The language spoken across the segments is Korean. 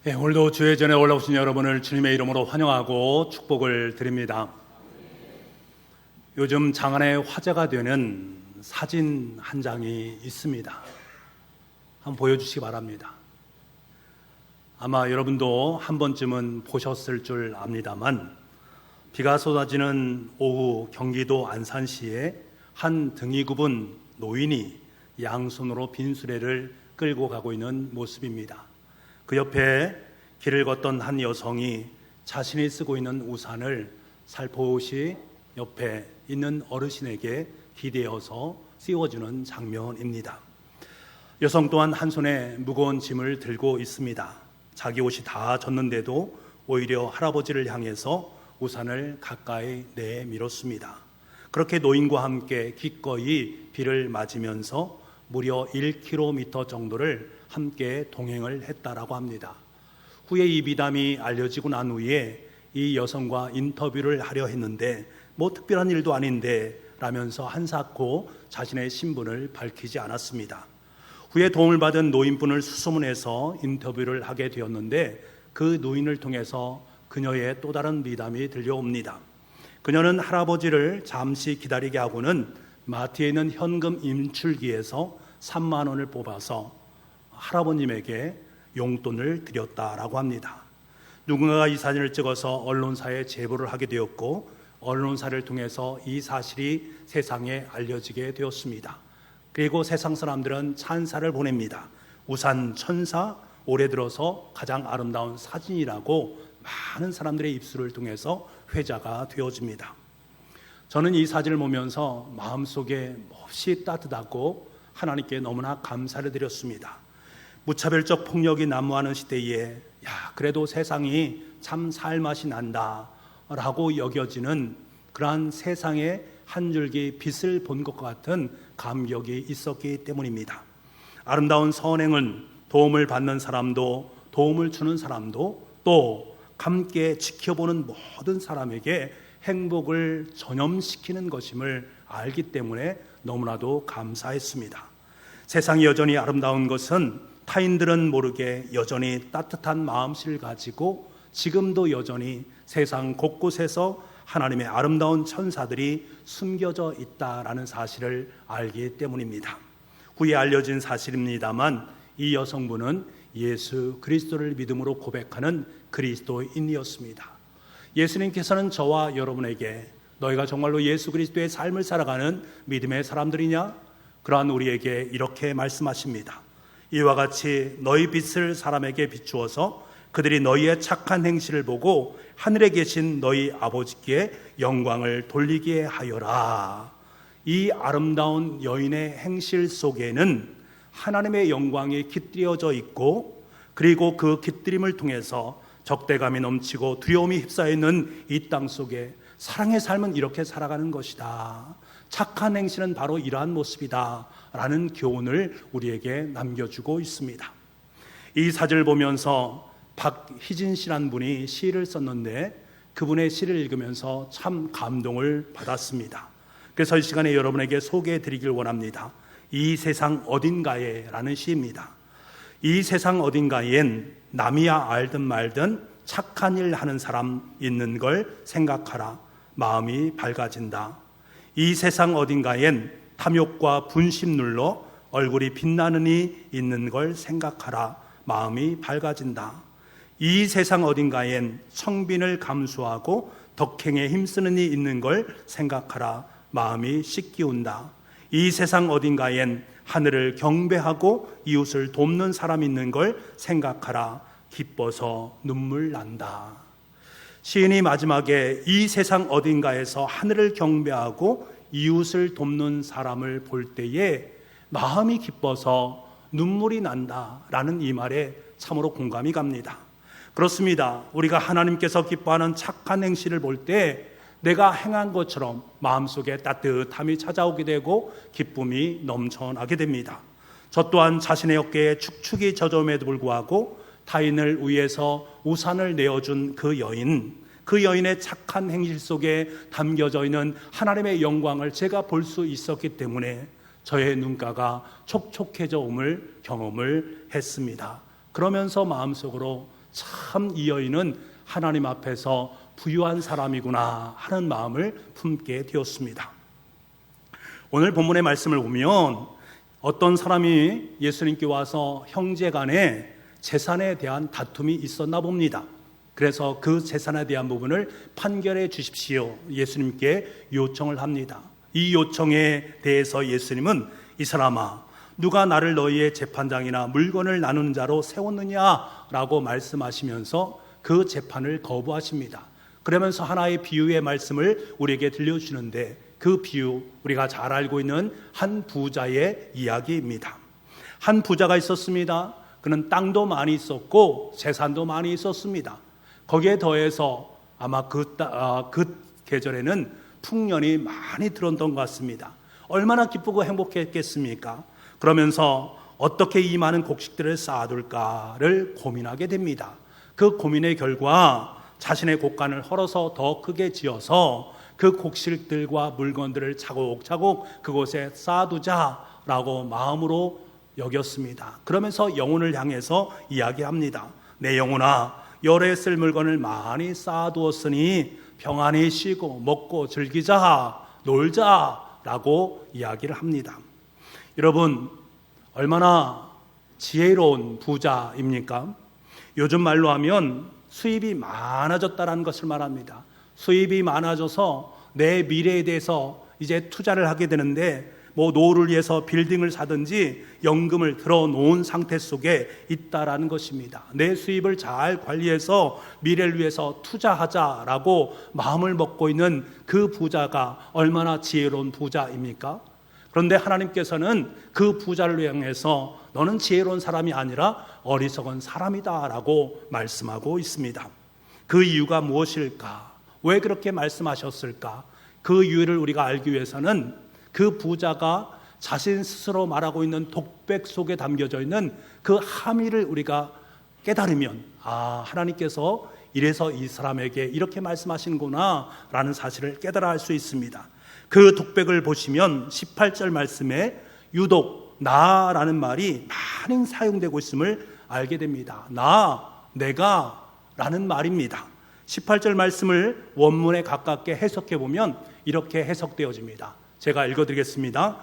오늘도 주의 전에 올라오신 여러분을 주님의 이름으로 환영하고 축복을 드립니다. 요즘 장안에 화제가 되는 사진 한 장이 있습니다. 한번 보여주시기 바랍니다. 아마 여러분도 한 번쯤은 보셨을 줄 압니다만, 비가 쏟아지는 오후 경기도 안산시에 한 등이 굽은 노인이 양손으로 빈수레를 끌고 가고 있는 모습입니다. 그 옆에 길을 걷던 한 여성이 자신이 쓰고 있는 우산을 살포시 옆에 있는 어르신에게 기대어서 씌워주는 장면입니다. 여성 또한 한 손에 무거운 짐을 들고 있습니다. 자기 옷이 다 젖는데도 오히려 할아버지를 향해서 우산을 가까이 내밀었습니다. 그렇게 노인과 함께 기꺼이 비를 맞으면서 무려 1km 정도를 함께 동행을 했다라고 합니다. 후에 이 미담이 알려지고 난 후에 이 여성과 인터뷰를 하려 했는데 뭐 특별한 일도 아닌데 라면서 한사코 자신의 신분을 밝히지 않았습니다. 후에 도움을 받은 노인분을 수소문해서 인터뷰를 하게 되었는데 그 노인을 통해서 그녀의 또 다른 미담이 들려옵니다. 그녀는 할아버지를 잠시 기다리게 하고는 마트에 있는 현금 인출기에서 3만 원을 뽑아서 할아버님에게 용돈을 드렸다라고 합니다. 누군가가 이 사진을 찍어서 언론사에 제보를 하게 되었고, 언론사를 통해서 이 사실이 세상에 알려지게 되었습니다. 그리고 세상 사람들은 찬사를 보냅니다. 우산 천사, 올해 들어서 가장 아름다운 사진이라고 많은 사람들의 입술을 통해서 회자가 되어집니다. 저는 이 사진을 보면서 마음속에 몹시 따뜻하고 하나님께 너무나 감사를 드렸습니다. 무차별적 폭력이 난무하는 시대에 그래도 세상이 참 살맛이 난다 라고 여겨지는 그러한 세상의 한 줄기 빛을 본 것 같은 감격이 있었기 때문입니다. 아름다운 선행은 도움을 받는 사람도 도움을 주는 사람도 또 함께 지켜보는 모든 사람에게 행복을 전염시키는 것임을 알기 때문에 너무나도 감사했습니다. 세상이 여전히 아름다운 것은 타인들은 모르게 여전히 따뜻한 마음씨를 가지고 지금도 여전히 세상 곳곳에서 하나님의 아름다운 천사들이 숨겨져 있다라는 사실을 알기 때문입니다. 후에 알려진 사실입니다만 이 여성분은 예수 그리스도를 믿음으로 고백하는 그리스도인이었습니다. 예수님께서는 저와 여러분에게 너희가 정말로 예수 그리스도의 삶을 살아가는 믿음의 사람들이냐? 그러한 우리에게 이렇게 말씀하십니다. 이와 같이 너희 빛을 사람에게 비추어서 그들이 너희의 착한 행실을 보고 하늘에 계신 너희 아버지께 영광을 돌리게 하여라. 이 아름다운 여인의 행실 속에는 하나님의 영광이 깃들여져 있고, 그리고 그 깃들임을 통해서 적대감이 넘치고 두려움이 휩싸여 있는 이 땅 속에 사랑의 삶은 이렇게 살아가는 것이다, 착한 행실은 바로 이러한 모습이다 라는 교훈을 우리에게 남겨주고 있습니다. 이 사진을 보면서 박희진 씨라는 분이 시를 썼는데 그분의 시를 읽으면서 참 감동을 받았습니다. 그래서 이 시간에 여러분에게 소개해 드리길 원합니다. 이 세상 어딘가에 라는 시입니다. 이 세상 어딘가엔 남이야 알든 말든 착한 일 하는 사람 있는 걸 생각하라. 마음이 밝아진다. 이 세상 어딘가엔 탐욕과 분심 눌러 얼굴이 빛나는 이 있는 걸 생각하라. 마음이 밝아진다. 이 세상 어딘가엔 성빈을 감수하고 덕행에 힘쓰는 이 있는 걸 생각하라. 마음이 씻기운다. 이 세상 어딘가엔 하늘을 경배하고 이웃을 돕는 사람 있는 걸 생각하라. 기뻐서 눈물 난다. 시인이 마지막에 이 세상 어딘가에서 하늘을 경배하고 이웃을 돕는 사람을 볼 때에 마음이 기뻐서 눈물이 난다라는 이 말에 참으로 공감이 갑니다. 그렇습니다. 우리가 하나님께서 기뻐하는 착한 행실을 볼 때 내가 행한 것처럼 마음속에 따뜻함이 찾아오게 되고 기쁨이 넘쳐나게 됩니다. 저 또한 자신의 어깨에 축축이 젖어옴에도 불구하고 타인을 위해서 우산을 내어준 그 여인의 착한 행실 속에 담겨져 있는 하나님의 영광을 제가 볼 수 있었기 때문에 저의 눈가가 촉촉해져 옴을 경험을 했습니다. 그러면서 마음속으로 참 이 여인은 하나님 앞에서 부유한 사람이구나 하는 마음을 품게 되었습니다. 오늘 본문의 말씀을 보면 어떤 사람이 예수님께 와서 형제 간에 재산에 대한 다툼이 있었나 봅니다. 그래서 그 재산에 대한 부분을 판결해 주십시오. 예수님께 요청을 합니다. 이 요청에 대해서 예수님은 이 사람아, 누가 나를 너희의 재판장이나 물건을 나누는 자로 세웠느냐라고 말씀하시면서 그 재판을 거부하십니다. 그러면서 하나의 비유의 말씀을 우리에게 들려주시는데 그 비유, 우리가 잘 알고 있는 한 부자의 이야기입니다. 한 부자가 있었습니다. 그는 땅도 많이 있었고 재산도 많이 있었습니다. 거기에 더해서 아마 그 계절에는 풍년이 많이 들었던 것 같습니다. 얼마나 기쁘고 행복했겠습니까? 그러면서 어떻게 이 많은 곡식들을 쌓아둘까를 고민하게 됩니다. 그 고민의 결과 자신의 곡간을 헐어서 더 크게 지어서 그 곡식들과 물건들을 차곡차곡 그곳에 쌓아두자라고 마음으로 여겼습니다. 그러면서 영혼을 향해서 이야기합니다. 내 영혼아, 열에 쓸 물건을 많이 쌓아두었으니 평안히 쉬고 먹고 즐기자, 놀자라고 이야기를 합니다. 여러분, 얼마나 지혜로운 부자입니까? 요즘 말로 하면 수입이 많아졌다는 것을 말합니다. 수입이 많아져서 내 미래에 대해서 이제 투자를 하게 되는데 노후를 위해서 빌딩을 사든지 연금을 들어놓은 상태 속에 있다라는 것입니다. 내 수입을 잘 관리해서 미래를 위해서 투자하자라고 마음을 먹고 있는 그 부자가 얼마나 지혜로운 부자입니까? 그런데 하나님께서는 그 부자를 향해서 너는 지혜로운 사람이 아니라 어리석은 사람이다라고 말씀하고 있습니다. 그 이유가 무엇일까? 왜 그렇게 말씀하셨을까? 그 이유를 우리가 알기 위해서는 그 부자가 자신 스스로 말하고 있는 독백 속에 담겨져 있는 그 함의를 우리가 깨달으면 하나님께서 이래서 이 사람에게 이렇게 말씀하시는구나 라는 사실을 깨달아 알 수 있습니다. 그 독백을 보시면 18절 말씀에 유독 나라는 말이 많이 사용되고 있음을 알게 됩니다. 내가 라는 말입니다. 18절 말씀을 원문에 가깝게 해석해 보면 이렇게 해석되어집니다. 제가 읽어드리겠습니다.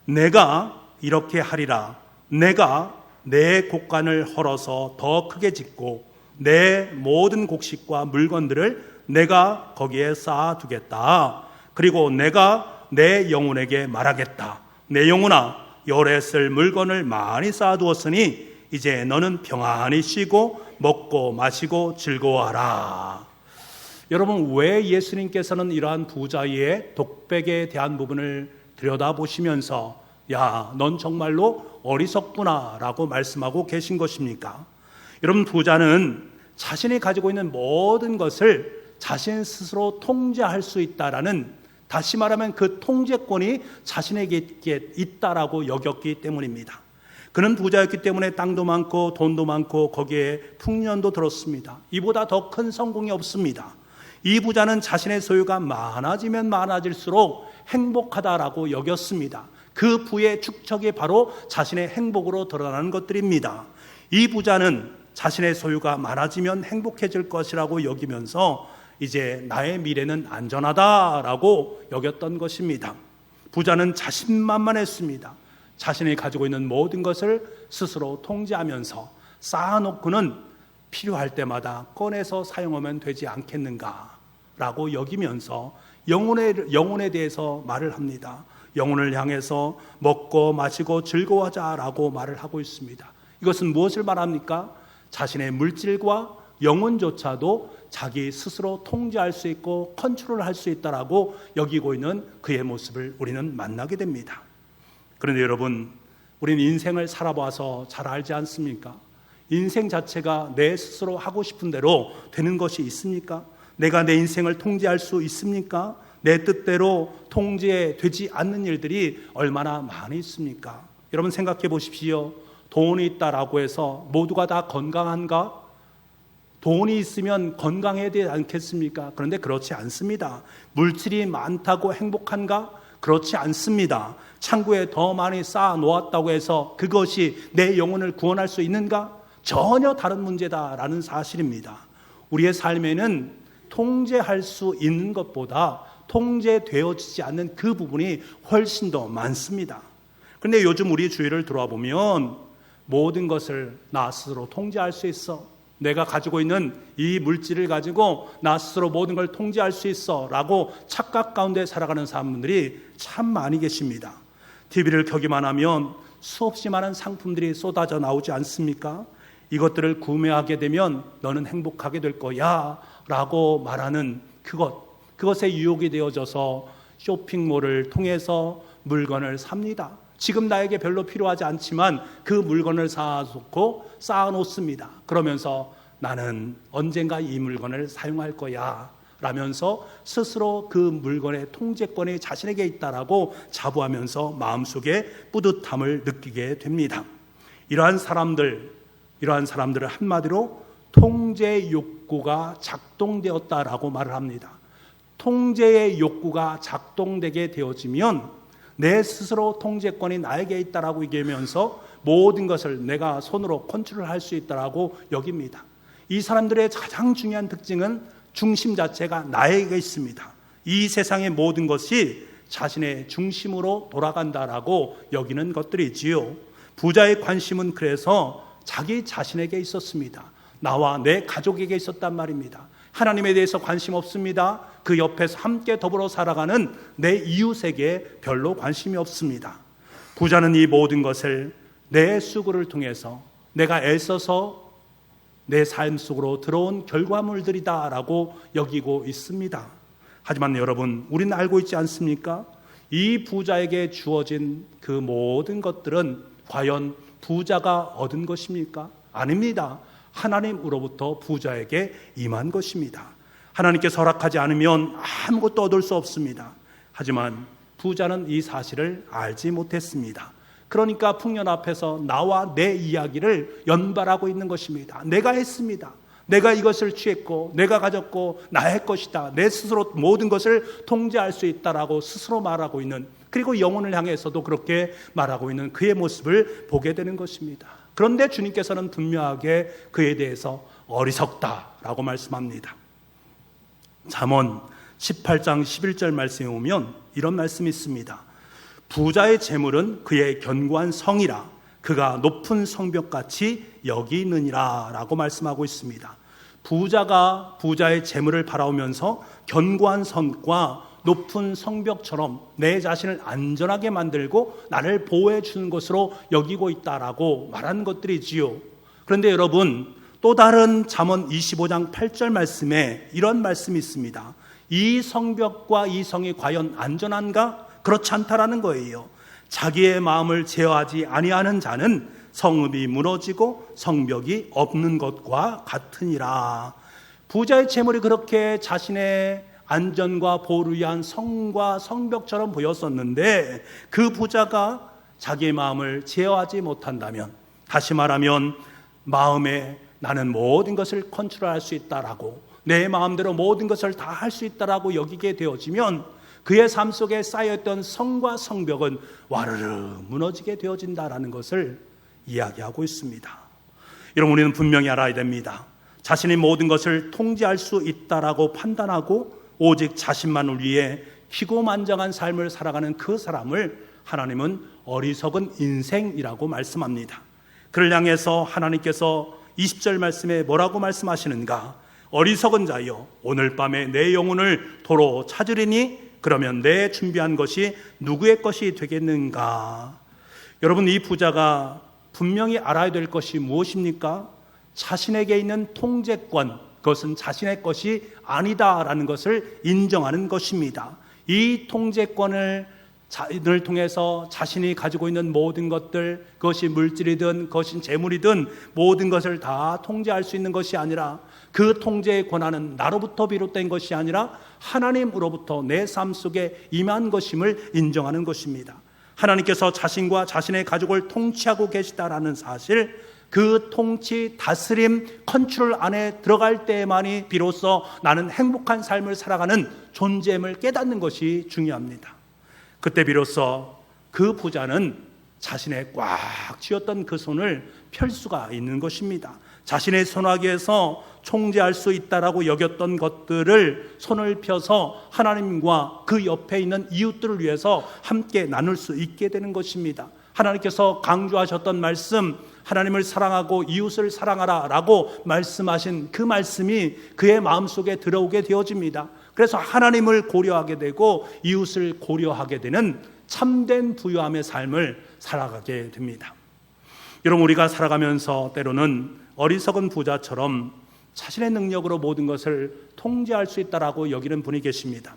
내가 이렇게 하리라. 내가 내 곡간을 헐어서 더 크게 짓고 내 모든 곡식과 물건들을 내가 거기에 쌓아두겠다. 그리고 내가 내 영혼에게 말하겠다. 내 영혼아, 열에 쓸 물건을 많이 쌓아두었으니 이제 너는 평안히 쉬고 먹고 마시고 즐거워하라. 여러분, 왜 예수님께서는 이러한 부자의 독백에 대한 부분을 들여다보시면서 넌 정말로 어리석구나 라고 말씀하고 계신 것입니까? 여러분, 부자는 자신이 가지고 있는 모든 것을 자신 스스로 통제할 수 있다라는, 다시 말하면 그 통제권이 자신에게 있다라고 여겼기 때문입니다. 그는 부자였기 때문에 땅도 많고 돈도 많고 거기에 풍년도 들었습니다. 이보다 더 큰 성공이 없습니다. 이 부자는 자신의 소유가 많아지면 많아질수록 행복하다라고 여겼습니다. 그 부의 축적이 바로 자신의 행복으로 드러나는 것들입니다. 이 부자는 자신의 소유가 많아지면 행복해질 것이라고 여기면서 이제 나의 미래는 안전하다라고 여겼던 것입니다. 부자는 자신만만했습니다. 자신이 가지고 있는 모든 것을 스스로 통제하면서 쌓아놓고는 필요할 때마다 꺼내서 사용하면 되지 않겠는가라고 여기면서 영혼에 대해서 말을 합니다. 영혼을 향해서 먹고 마시고 즐거워하자라고 말을 하고 있습니다. 이것은 무엇을 말합니까? 자신의 물질과 영혼조차도 자기 스스로 통제할 수 있고 컨트롤할 수 있다라고 여기고 있는 그의 모습을 우리는 만나게 됩니다. 그런데 여러분, 우리는 인생을 살아봐서 잘 알지 않습니까? 인생 자체가 내 스스로 하고 싶은 대로 되는 것이 있습니까? 내가 내 인생을 통제할 수 있습니까? 내 뜻대로 통제되지 않는 일들이 얼마나 많이 있습니까? 여러분, 생각해 보십시오. 돈이 있다라고 해서 모두가 다 건강한가? 돈이 있으면 건강해야 되지 않겠습니까? 그런데 그렇지 않습니다. 물질이 많다고 행복한가? 그렇지 않습니다. 창고에 더 많이 쌓아 놓았다고 해서 그것이 내 영혼을 구원할 수 있는가? 전혀 다른 문제다라는 사실입니다. 우리의 삶에는 통제할 수 있는 것보다 통제되어지지 않는 그 부분이 훨씬 더 많습니다. 그런데 요즘 우리 주위를 돌아보면 모든 것을 나 스스로 통제할 수 있어, 내가 가지고 있는 이 물질을 가지고 나 스스로 모든 걸 통제할 수 있어 라고 착각 가운데 살아가는 사람들이 참 많이 계십니다. TV를 켜기만 하면 수없이 많은 상품들이 쏟아져 나오지 않습니까? 이것들을 구매하게 되면 너는 행복하게 될 거야 라고 말하는 그것에 유혹이 되어져서 쇼핑몰을 통해서 물건을 삽니다. 지금 나에게 별로 필요하지 않지만 그 물건을 사놓고 쌓아놓습니다. 그러면서 나는 언젠가 이 물건을 사용할 거야 라면서 스스로 그 물건의 통제권이 자신에게 있다라고 자부하면서 마음속에 뿌듯함을 느끼게 됩니다. 이러한 사람들을 한마디로 통제 욕구가 작동되었다라고 말을 합니다. 통제의 욕구가 작동되게 되어지면 내 스스로 통제권이 나에게 있다라고 얘기하면서 모든 것을 내가 손으로 컨트롤할 수 있다라고 여깁니다. 이 사람들의 가장 중요한 특징은 중심 자체가 나에게 있습니다. 이 세상의 모든 것이 자신의 중심으로 돌아간다라고 여기는 것들이지요. 부자의 관심은 그래서 자기 자신에게 있었습니다. 나와 내 가족에게 있었단 말입니다. 하나님에 대해서 관심 없습니다. 그 옆에서 함께 더불어 살아가는 내 이웃에게 별로 관심이 없습니다. 부자는 이 모든 것을 내 수고를 통해서 내가 애써서 내 삶 속으로 들어온 결과물들이다라고 여기고 있습니다. 하지만 여러분, 우리는 알고 있지 않습니까? 이 부자에게 주어진 그 모든 것들은 과연 부자가 얻은 것입니까? 아닙니다. 하나님으로부터 부자에게 임한 것입니다. 하나님께서 허락하지 않으면 아무것도 얻을 수 없습니다. 하지만 부자는 이 사실을 알지 못했습니다. 그러니까 풍년 앞에서 나와 내 이야기를 연발하고 있는 것입니다. 내가 했습니다. 내가 이것을 취했고 내가 가졌고 나의 것이다. 내 스스로 모든 것을 통제할 수 있다라고 스스로 말하고 있는, 그리고 영혼을 향해서도 그렇게 말하고 있는 그의 모습을 보게 되는 것입니다. 그런데 주님께서는 분명하게 그에 대해서 어리석다라고 말씀합니다. 잠언 18장 11절 말씀에 오면 이런 말씀이 있습니다. 부자의 재물은 그의 견고한 성이라 그가 높은 성벽같이 여기느니라 라고 말씀하고 있습니다. 부자가 부자의 재물을 바라오면서 견고한 성과 높은 성벽처럼 내 자신을 안전하게 만들고 나를 보호해 주는 것으로 여기고 있다라고 말하는 것들이지요. 그런데 여러분, 또 다른 잠언 25장 8절 말씀에 이런 말씀이 있습니다. 이 성벽과 이 성이 과연 안전한가? 그렇지 않다라는 거예요. 자기의 마음을 제어하지 아니하는 자는 성읍이 무너지고 성벽이 없는 것과 같으니라. 부자의 재물이 그렇게 자신의 안전과 보호를 위한 성과 성벽처럼 보였었는데 그 부자가 자기의 마음을 제어하지 못한다면, 다시 말하면 마음에 나는 모든 것을 컨트롤할 수 있다라고, 내 마음대로 모든 것을 다 할 수 있다라고 여기게 되어지면 그의 삶 속에 쌓였던 성과 성벽은 와르르 무너지게 되어진다라는 것을 이야기하고 있습니다. 여러분, 우리는 분명히 알아야 됩니다. 자신이 모든 것을 통제할 수 있다라고 판단하고 오직 자신만을 위해 희고만장한 삶을 살아가는 그 사람을 하나님은 어리석은 인생이라고 말씀합니다. 그를 향해서 하나님께서 20절 말씀에 뭐라고 말씀하시는가? 어리석은 자여, 오늘 밤에 내 영혼을 도로 찾으리니 그러면 내 준비한 것이 누구의 것이 되겠는가? 여러분, 이 부자가 분명히 알아야 될 것이 무엇입니까? 자신에게 있는 통제권, 그것은 자신의 것이 아니다라는 것을 인정하는 것입니다. 이 통제권을 통해서 자신이 가지고 있는 모든 것들, 그것이 물질이든 그것이 재물이든 모든 것을 다 통제할 수 있는 것이 아니라, 그 통제의 권한은 나로부터 비롯된 것이 아니라 하나님으로부터 내 삶 속에 임한 것임을 인정하는 것입니다. 하나님께서 자신과 자신의 가족을 통치하고 계시다라는 사실, 그 통치, 다스림, 컨트롤 안에 들어갈 때만이 비로소 나는 행복한 삶을 살아가는 존재임을 깨닫는 것이 중요합니다. 그때 비로소 그 부자는 자신의 꽉 쥐었던 그 손을 펼 수가 있는 것입니다. 자신의 손아귀에서 통제할 수 있다라고 여겼던 것들을 손을 펴서 하나님과 그 옆에 있는 이웃들을 위해서 함께 나눌 수 있게 되는 것입니다. 하나님께서 강조하셨던 말씀, 하나님을 사랑하고 이웃을 사랑하라 라고 말씀하신 그 말씀이 그의 마음속에 들어오게 되어집니다. 그래서 하나님을 고려하게 되고 이웃을 고려하게 되는 참된 부유함의 삶을 살아가게 됩니다. 여러분, 우리가 살아가면서 때로는 어리석은 부자처럼 자신의 능력으로 모든 것을 통제할 수 있다라고 여기는 분이 계십니다.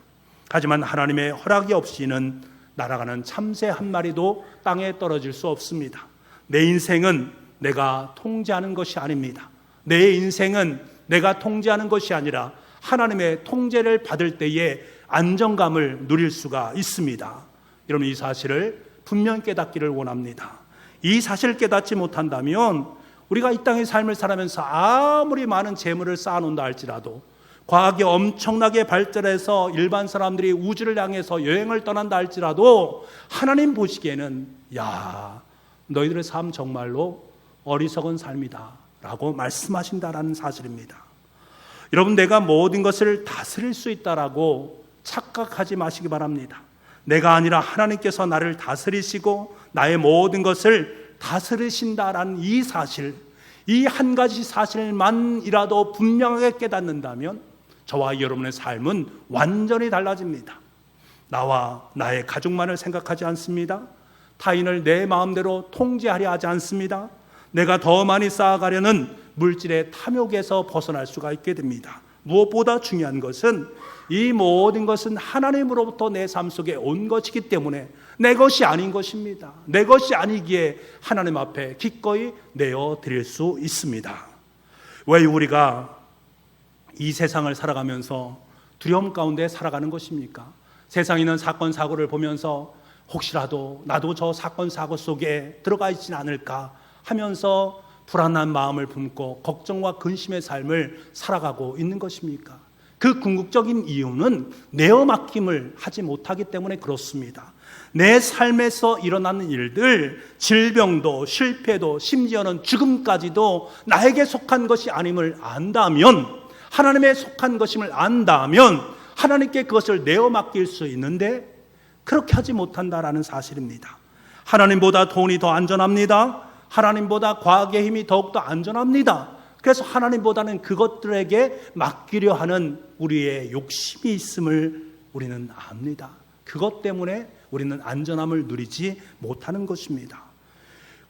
하지만 하나님의 허락이 없이는 날아가는 참새 한 마리도 땅에 떨어질 수 없습니다. 내 인생은 내가 통제하는 것이 아닙니다. 내 인생은 내가 통제하는 것이 아니라 하나님의 통제를 받을 때에 안정감을 누릴 수가 있습니다. 여러분, 이 사실을 분명 깨닫기를 원합니다. 이 사실을 깨닫지 못한다면 우리가 이 땅의 삶을 살아면서 아무리 많은 재물을 쌓아놓는다 할지라도, 과학이 엄청나게 발전해서 일반 사람들이 우주를 향해서 여행을 떠난다 할지라도 하나님 보시기에는 야, 너희들의 삶 정말로 어리석은 삶이다 라고 말씀하신다라는 사실입니다. 여러분, 내가 모든 것을 다스릴 수 있다라고 착각하지 마시기 바랍니다. 내가 아니라 하나님께서 나를 다스리시고 나의 모든 것을 다스리신다라는 이 사실, 이 한 가지 사실만이라도 분명하게 깨닫는다면 저와 여러분의 삶은 완전히 달라집니다. 나와 나의 가족만을 생각하지 않습니다. 타인을 내 마음대로 통제하려 하지 않습니다. 내가 더 많이 쌓아가려는 물질의 탐욕에서 벗어날 수가 있게 됩니다. 무엇보다 중요한 것은 이 모든 것은 하나님으로부터 내 삶 속에 온 것이기 때문에 내 것이 아닌 것입니다. 내 것이 아니기에 하나님 앞에 기꺼이 내어드릴 수 있습니다. 왜 우리가 이 세상을 살아가면서 두려움 가운데 살아가는 것입니까? 세상에 있는 사건 사고를 보면서 혹시라도 나도 저 사건 사고 속에 들어가 있지는 않을까 하면서 불안한 마음을 품고 걱정과 근심의 삶을 살아가고 있는 것입니까? 그 궁극적인 이유는 내어 맡김을 하지 못하기 때문에 그렇습니다. 내 삶에서 일어나는 일들, 질병도 실패도 심지어는 죽음까지도 나에게 속한 것이 아님을 안다면, 하나님의 속한 것임을 안다면 하나님께 그것을 내어 맡길 수 있는데 그렇게 하지 못한다라는 사실입니다. 하나님보다 돈이 더 안전합니다. 하나님보다 과학의 힘이 더욱더 안전합니다. 그래서 하나님보다는 그것들에게 맡기려 하는 우리의 욕심이 있음을 우리는 압니다. 그것 때문에 우리는 안전함을 누리지 못하는 것입니다.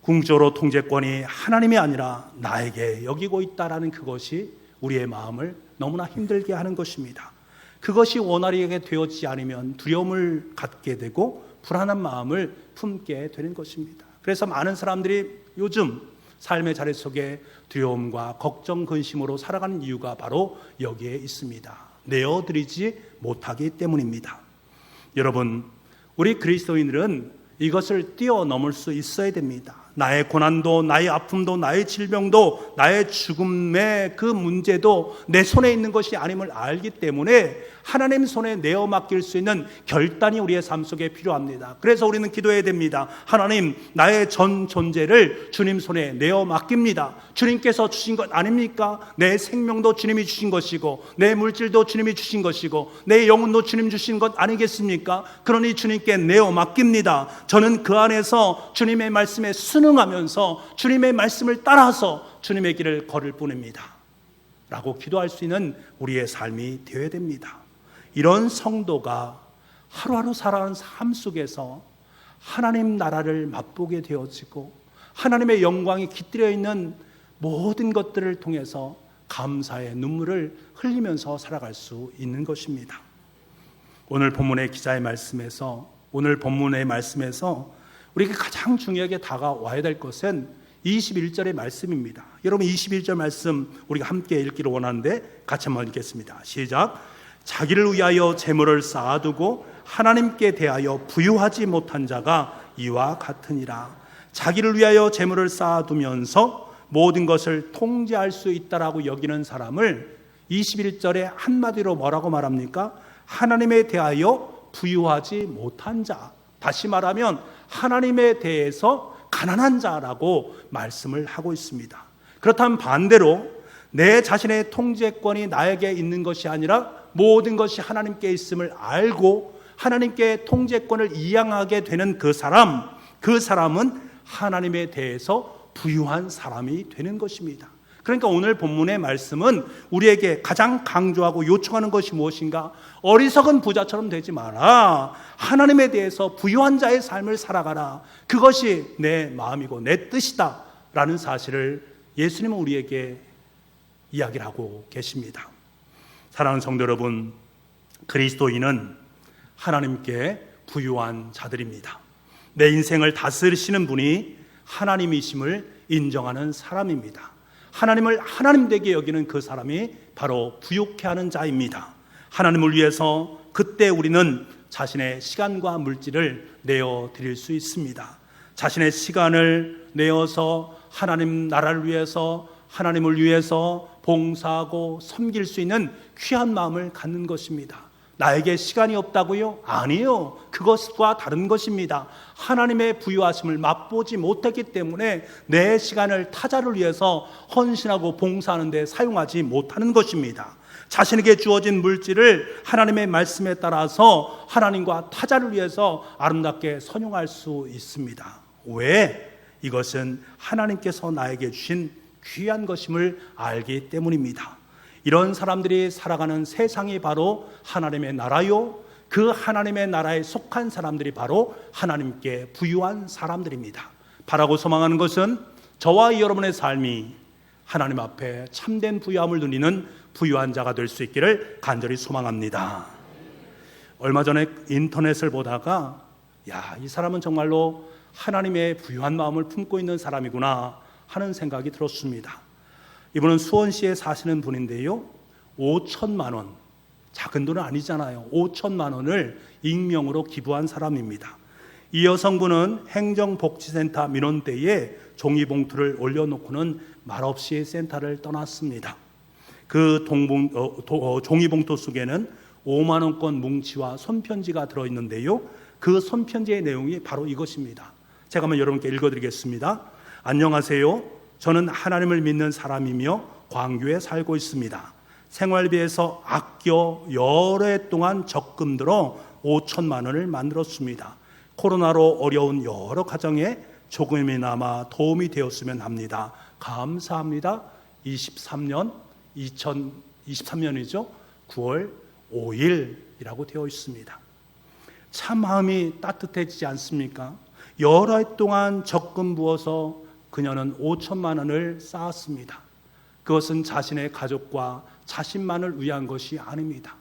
궁극적으로 통제권이 하나님이 아니라 나에게 여기고 있다라는 그것이 우리의 마음을 너무나 힘들게 하는 것입니다. 그것이 원활하게 되어지지 않으면 두려움을 갖게 되고 불안한 마음을 품게 되는 것입니다. 그래서 많은 사람들이 요즘 삶의 자리 속에 두려움과 걱정, 근심으로 살아가는 이유가 바로 여기에 있습니다. 내어드리지 못하기 때문입니다. 여러분, 우리 그리스도인들은 이것을 뛰어넘을 수 있어야 됩니다. 나의 고난도, 나의 아픔도, 나의 질병도, 나의 죽음의 그 문제도 내 손에 있는 것이 아님을 알기 때문에 하나님 손에 내어 맡길 수 있는 결단이 우리의 삶 속에 필요합니다. 그래서 우리는 기도해야 됩니다. 하나님, 나의 전 존재를 주님 손에 내어 맡깁니다. 주님께서 주신 것 아닙니까? 내 생명도 주님이 주신 것이고 내 물질도 주님이 주신 것이고 내 영혼도 주님 주신 것 아니겠습니까? 그러니 주님께 내어 맡깁니다. 저는 그 안에서 주님의 말씀에 순응하면서 주님의 말씀을 따라서 주님의 길을 걸을 뿐입니다 라고 기도할 수 있는 우리의 삶이 되어야 됩니다. 이런 성도가 하루하루 살아가는 삶 속에서 하나님 나라를 맛보게 되어지고 하나님의 영광이 깃들여 있는 모든 것들을 통해서 감사의 눈물을 흘리면서 살아갈 수 있는 것입니다. 오늘 본문의 기자의 말씀에서, 오늘 본문의 말씀에서 우리에게 가장 중요하게 다가와야 될 것은 21절의 말씀입니다. 여러분, 21절 말씀 우리가 함께 읽기를 원하는데 같이 한번 읽겠습니다. 시작. 자기를 위하여 재물을 쌓아두고 하나님께 대하여 부유하지 못한 자가 이와 같으니라. 자기를 위하여 재물을 쌓아두면서 모든 것을 통제할 수 있다라고 여기는 사람을 21절에 한마디로 뭐라고 말합니까? 하나님에 대하여 부유하지 못한 자. 다시 말하면 하나님에 대해서 가난한 자라고 말씀을 하고 있습니다. 그렇다면 반대로 내 자신의 통제권이 나에게 있는 것이 아니라 모든 것이 하나님께 있음을 알고 하나님께 통제권을 이양하게 되는 그 사람은 하나님에 대해서 부유한 사람이 되는 것입니다. 그러니까 오늘 본문의 말씀은 우리에게 가장 강조하고 요청하는 것이 무엇인가? 어리석은 부자처럼 되지 마라. 하나님에 대해서 부유한 자의 삶을 살아가라. 그것이 내 마음이고 내 뜻이다 라는 사실을 예수님은 우리에게 이야기를 하고 계십니다. 사랑하는 성도 여러분, 그리스도인은 하나님께 부유한 자들입니다. 내 인생을 다스리시는 분이 하나님이심을 인정하는 사람입니다. 하나님을 하나님 되게 여기는 그 사람이 바로 부유케 하는 자입니다. 하나님을 위해서 그때 우리는 자신의 시간과 물질을 내어 드릴 수 있습니다. 자신의 시간을 내어서 하나님 나라를 위해서 하나님을 위해서 봉사하고 섬길 수 있는 귀한 마음을 갖는 것입니다. 나에게 시간이 없다고요? 아니요. 그것과 다른 것입니다. 하나님의 부유하심을 맛보지 못했기 때문에 내 시간을 타자를 위해서 헌신하고 봉사하는 데 사용하지 못하는 것입니다. 자신에게 주어진 물질을 하나님의 말씀에 따라서 하나님과 타자를 위해서 아름답게 선용할 수 있습니다. 왜? 이것은 하나님께서 나에게 주신 귀한 것임을 알기 때문입니다. 이런 사람들이 살아가는 세상이 바로 하나님의 나라요, 그 하나님의 나라에 속한 사람들이 바로 하나님께 부유한 사람들입니다. 바라고 소망하는 것은 저와 여러분의 삶이 하나님 앞에 참된 부유함을 누리는 부유한 자가 될 수 있기를 간절히 소망합니다. 얼마 전에 인터넷을 보다가 이 사람은 정말로 하나님의 부유한 마음을 품고 있는 사람이구나 하는 생각이 들었습니다. 이분은 수원시에 사시는 분인데요, 5천만 원, 작은 돈은 아니잖아요. 5천만 원을 익명으로 기부한 사람입니다. 이 여성분은 행정복지센터 민원대에 종이봉투를 올려놓고는 말없이 센터를 떠났습니다. 그 종이봉투 속에는 5만 원권 뭉치와 손편지가 들어있는데요, 그 손편지의 내용이 바로 이것입니다. 제가 한번 여러분께 읽어드리겠습니다. 안녕하세요. 저는 하나님을 믿는 사람이며 광교에 살고 있습니다. 생활비에서 아껴 여러 해 동안 적금 들어 5천만 원을 만들었습니다. 코로나로 어려운 여러 가정에 조금이나마 도움이 되었으면 합니다. 감사합니다. 2023년이죠. 9월 5일이라고 되어 있습니다. 참 마음이 따뜻해지지 않습니까? 여러 해 동안 적금 부어서 그녀는 5천만 원을 쌓았습니다. 그것은 자신의 가족과 자신만을 위한 것이 아닙니다.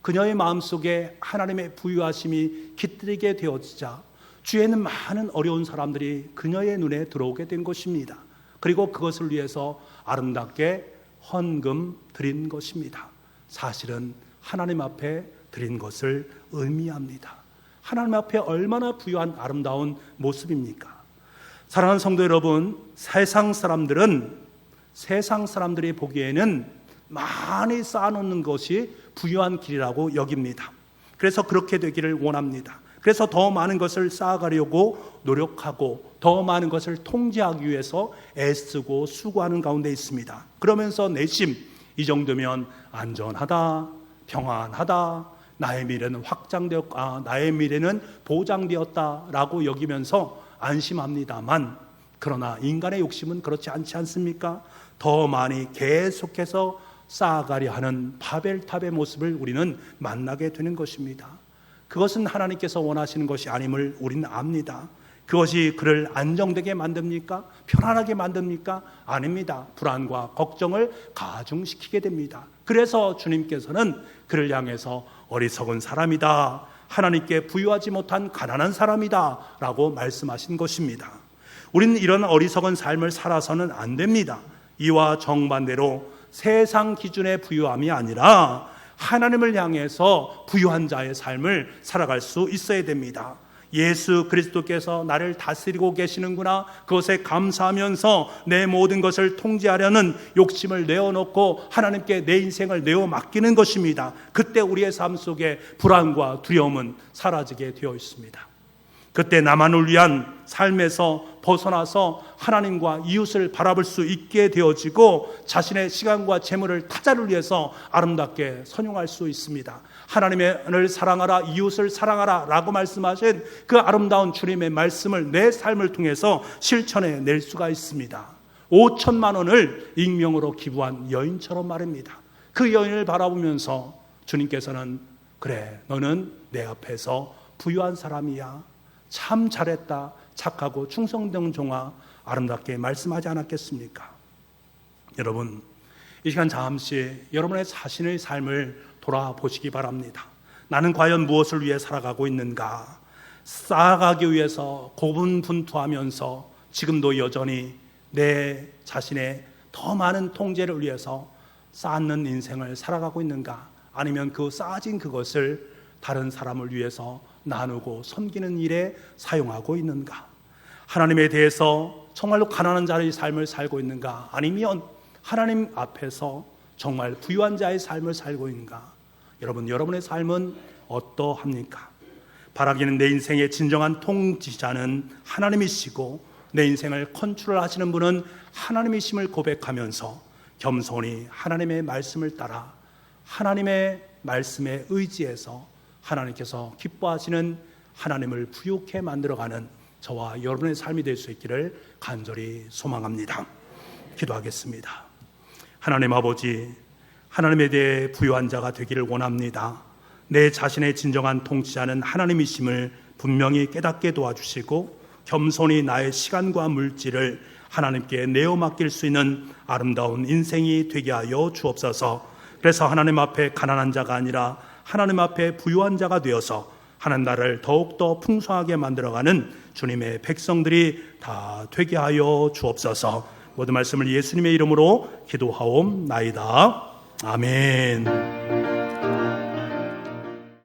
그녀의 마음속에 하나님의 부유하심이 깃들이게 되어지자 주위에는 많은 어려운 사람들이 그녀의 눈에 들어오게 된 것입니다. 그리고 그것을 위해서 아름답게 헌금 드린 것입니다. 사실은 하나님 앞에 드린 것을 의미합니다. 하나님 앞에 얼마나 부유한 아름다운 모습입니까? 사랑하는 성도 여러분, 세상 사람들이 보기에는 많이 쌓아놓는 것이 부유한 길이라고 여깁니다. 그래서 그렇게 되기를 원합니다. 그래서 더 많은 것을 쌓아가려고 노력하고 더 많은 것을 통제하기 위해서 애쓰고 수고하는 가운데 있습니다. 그러면서 내심 이 정도면 안전하다, 평안하다, 나의 미래는 나의 미래는 보장되었다라고 여기면서 안심합니다만, 그러나 인간의 욕심은 그렇지 않지 않습니까? 더 많이 계속해서 쌓아가려 하는 바벨탑의 모습을 우리는 만나게 되는 것입니다. 그것은 하나님께서 원하시는 것이 아님을 우리는 압니다. 그것이 그를 안정되게 만듭니까? 편안하게 만듭니까? 아닙니다. 불안과 걱정을 가중시키게 됩니다. 그래서 주님께서는 그를 향해서 어리석은 사람이다, 하나님께 부유하지 못한 가난한 사람이다 라고 말씀하신 것입니다. 우리는 이런 어리석은 삶을 살아서는 안 됩니다. 이와 정반대로 세상 기준의 부유함이 아니라 하나님을 향해서 부유한 자의 삶을 살아갈 수 있어야 됩니다. 예수 그리스도께서 나를 다스리고 계시는구나, 그것에 감사하면서 내 모든 것을 통제하려는 욕심을 내어놓고 하나님께 내 인생을 내어 맡기는 것입니다. 그때 우리의 삶 속에 불안과 두려움은 사라지게 되어 있습니다. 그때 나만을 위한 삶에서 벗어나서 하나님과 이웃을 바라볼 수 있게 되어지고 자신의 시간과 재물을 타자를 위해서 아름답게 선용할 수 있습니다. 하나님을 사랑하라, 이웃을 사랑하라 라고 말씀하신 그 아름다운 주님의 말씀을 내 삶을 통해서 실천해 낼 수가 있습니다. 5천만 원을 익명으로 기부한 여인처럼 말입니다. 그 여인을 바라보면서 주님께서는 그래, 너는 내 앞에서 부유한 사람이야, 참 잘했다, 착하고 충성된 종아, 아름답게 말씀하지 않았겠습니까? 여러분, 이 시간 잠시 여러분의 자신의 삶을 돌아보시기 바랍니다. 나는 과연 무엇을 위해 살아가고 있는가? 쌓아가기 위해서 고분분투하면서 지금도 여전히 내 자신의 더 많은 통제를 위해서 쌓는 인생을 살아가고 있는가? 아니면 그 쌓아진 그것을 다른 사람을 위해서 나누고 섬기는 일에 사용하고 있는가? 하나님에 대해서 정말로 가난한 자의 삶을 살고 있는가? 아니면 하나님 앞에서 정말 부유한 자의 삶을 살고 있는가? 여러분, 여러분의 삶은 어떠합니까? 바라기는 내 인생의 진정한 통치자는 하나님이시고 내 인생을 컨트롤하시는 분은 하나님이심을 고백하면서 겸손히 하나님의 말씀을 따라 하나님의 말씀에 의지해서 하나님께서 기뻐하시는 하나님을 부유케 만들어가는 저와 여러분의 삶이 될 수 있기를 간절히 소망합니다. 기도하겠습니다. 하나님 아버지, 하나님에 대해 부유한 자가 되기를 원합니다. 내 자신의 진정한 통치자는 하나님이심을 분명히 깨닫게 도와주시고 겸손히 나의 시간과 물질을 하나님께 내어 맡길 수 있는 아름다운 인생이 되게 하여 주옵소서. 그래서 하나님 앞에 가난한 자가 아니라 하나님 앞에 부유한 자가 되어서 하나님 나라를 더욱더 풍성하게 만들어가는 주님의 백성들이 다 되게 하여 주옵소서. 모든 말씀을 예수님의 이름으로 기도하옵나이다. 아멘.